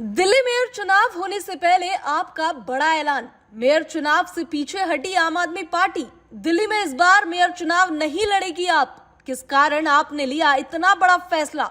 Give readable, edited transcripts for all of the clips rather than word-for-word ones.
Delhi mayor चुनाव होने से पहले आपका बड़ा ऐलान। मेयर चुनाव से पीछे हटी आम आदमी पार्टी। दिल्ली में इस बार मेयर चुनाव नहीं लड़ेगी आप। किस कारण आपने लिया इतना बड़ा फैसला?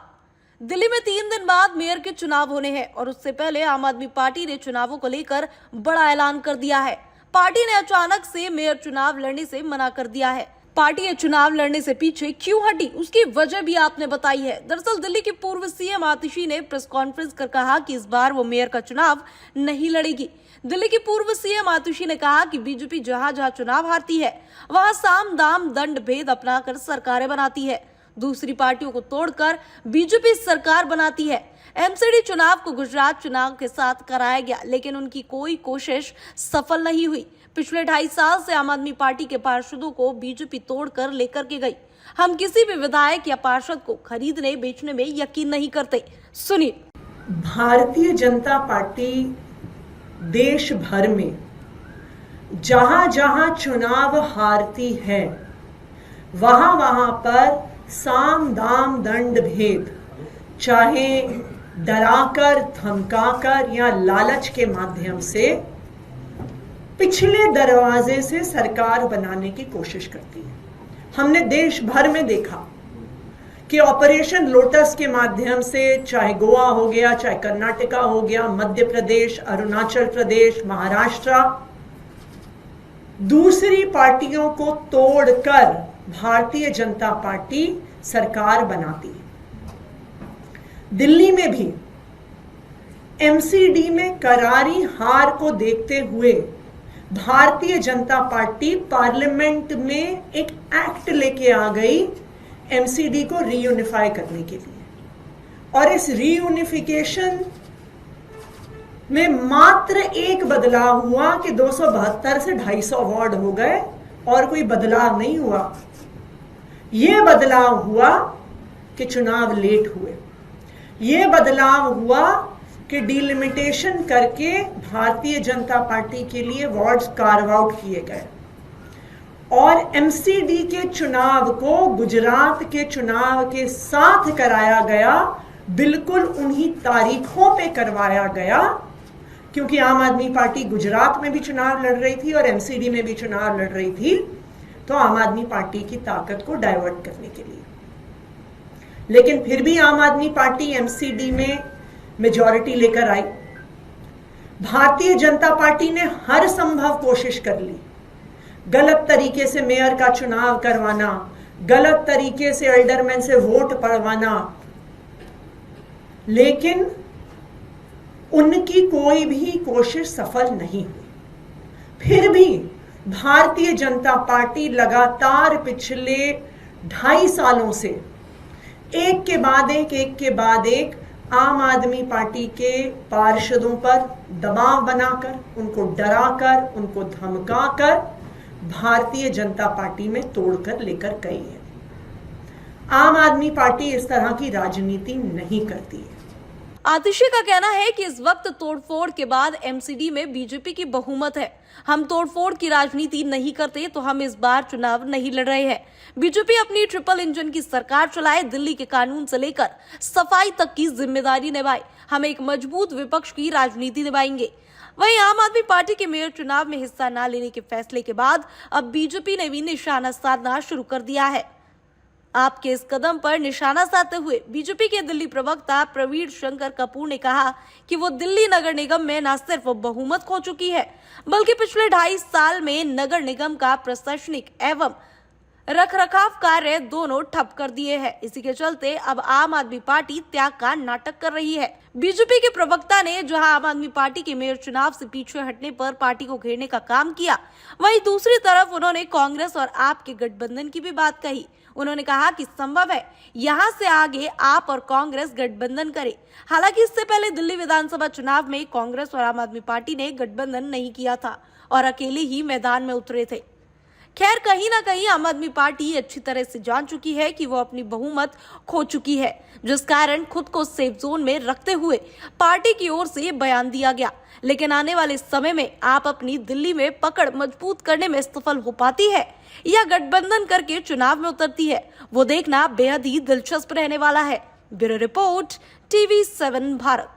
दिल्ली में 3 दिन बाद मेयर के चुनाव होने हैं और उससे पहले आम आदमी पार्टी ने चुनावों को लेकर बड़ा ऐलान कर दिया है। पार्टी ने अचानक से मेयर चुनाव लड़ने से मना कर दिया है। पार्टी ये चुनाव लड़ने से पीछे क्यों हटी, उसकी वजह भी आपने बताई है। दरअसल दिल्ली की पूर्व सीएम आतिशी ने प्रेस कॉन्फ्रेंस कर कहा कि इस बार वो मेयर का चुनाव नहीं लड़ेगी। दिल्ली की पूर्व सीएम आतिशी ने कहा कि बीजेपी जहां जहां चुनाव हारती है वहां साम दाम दंड भेद अपनाकर सरकारें बनाती है, दूसरी पार्टियों को तोड़कर बीजेपी सरकार बनाती है। एमसीडी चुनाव को गुजरात चुनाव के साथ कराया गया, लेकिन उनकी कोई कोशिश सफल नहीं हुई। पिछले 2.5 साल से आम आदमी पार्टी के पार्षदों को बीजेपी तोड़कर लेकर के गई। हम किसी भी विधायक या पार्षद को खरीदने बेचने में यकीन नहीं करते। सुनिए। भारतीय जनता पार्टी देश भर में जहां जहां चुनाव हारती है वहां वहां पर साम दाम दंड भेद, चाहे डराकर धमकाकर या लालच के माध्यम से पिछले दरवाजे से सरकार बनाने की कोशिश करती है। हमने देश भर में देखा कि ऑपरेशन लोटस के माध्यम से, चाहे गोवा हो गया, चाहे कर्नाटका हो गया, मध्य प्रदेश, अरुणाचल प्रदेश, महाराष्ट्र, दूसरी पार्टियों को तोड़कर भारतीय जनता पार्टी सरकार बनाती है। दिल्ली में भी एमसीडी में करारी हार को देखते हुए भारतीय जनता पार्टी पार्लियामेंट में एक एक्ट लेके आ गई एमसीडी को रीयूनिफाई करने के लिए। और इस रीयूनिफिकेशन में मात्र एक बदलाव हुआ कि 272 से 250 वार्ड हो गए और कोई बदलाव नहीं हुआ। यह बदलाव हुआ कि चुनाव लेट हुए। यह बदलाव हुआ कि डिलिमिटेशन करके भारतीय जनता पार्टी के लिए वार्ड्स कार्व आउट किए गए और एमसीडी के चुनाव को गुजरात के चुनाव के साथ कराया गया। बिल्कुल उन्हीं तारीखों पे करवाया गया क्योंकि आम आदमी पार्टी गुजरात में भी चुनाव लड़ रही थी और एमसीडी में भी चुनाव लड़ रही थी, तो आम आदमी पार्टी की ताकत को डाइवर्ट करने के लिए। लेकिन फिर भी आम आदमी पार्टी एमसीडी में मेजॉरिटी लेकर आई। भारतीय जनता पार्टी ने हर संभव कोशिश कर ली। गलत तरीके से मेयर का चुनाव करवाना, गलत तरीके से एल्डरमैन से वोट पड़वाना, लेकिन उनकी कोई भी कोशिश सफल नहीं हुई। फिर भी भारतीय जनता पार्टी लगातार पिछले 2.5 सालों से एक के बाद एक आम आदमी पार्टी के पार्षदों पर दबाव बनाकर, उनको डराकर, उनको धमकाकर भारतीय जनता पार्टी में तोड़कर लेकर गई है। आम आदमी पार्टी इस तरह की राजनीति नहीं करती है। आतिशी का कहना है कि इस वक्त तोड़फोड़ के बाद एमसीडी में बीजेपी की बहुमत है। हम तोड़फोड़ की राजनीति नहीं करते तो हम इस बार चुनाव नहीं लड़ रहे हैं। बीजेपी अपनी ट्रिपल इंजन की सरकार चलाए, दिल्ली के कानून से लेकर सफाई तक की जिम्मेदारी निभाए। हम एक मजबूत विपक्ष की राजनीति निभाएंगे। वहीं आम आदमी पार्टी के मेयर चुनाव में हिस्सा न लेने के फैसले के बाद अब बीजेपी ने भी निशाना साधना शुरू कर दिया है। आपके इस कदम पर निशाना साधते हुए बीजेपी के दिल्ली प्रवक्ता प्रवीण शंकर कपूर ने कहा कि वो दिल्ली नगर निगम में न सिर्फ बहुमत खो चुकी है, बल्कि पिछले 2.5 साल में नगर निगम का प्रशासनिक एवं रखरखाव कार्य दोनों ठप कर दिए हैं। इसी के चलते अब आम आदमी पार्टी त्याग का नाटक कर रही है। बीजेपी के प्रवक्ता ने जहां आम आदमी पार्टी के मेयर चुनाव से पीछे हटने पर पार्टी को घेरने का काम किया, वहीं दूसरी तरफ उन्होंने कांग्रेस और आप के गठबंधन की भी बात कही। उन्होंने कहा कि संभव है यहां से आगे आप और कांग्रेस गठबंधन करे। हालांकि इससे पहले दिल्ली विधानसभा चुनाव में कांग्रेस और आम आदमी पार्टी ने गठबंधन नहीं किया था और अकेले ही मैदान में उतरे थे। खैर, कहीं ना कहीं आम आदमी पार्टी अच्छी तरह से जान चुकी है कि वो अपनी बहुमत खो चुकी है, जिस कारण खुद को सेफ जोन में रखते हुए पार्टी की ओर से बयान दिया गया। लेकिन आने वाले समय में आप अपनी दिल्ली में पकड़ मजबूत करने में सफल हो पाती है या गठबंधन करके चुनाव में उतरती है, वो देखना बेहद ही दिलचस्प रहने वाला है। Bureau report, TV7 Bharat.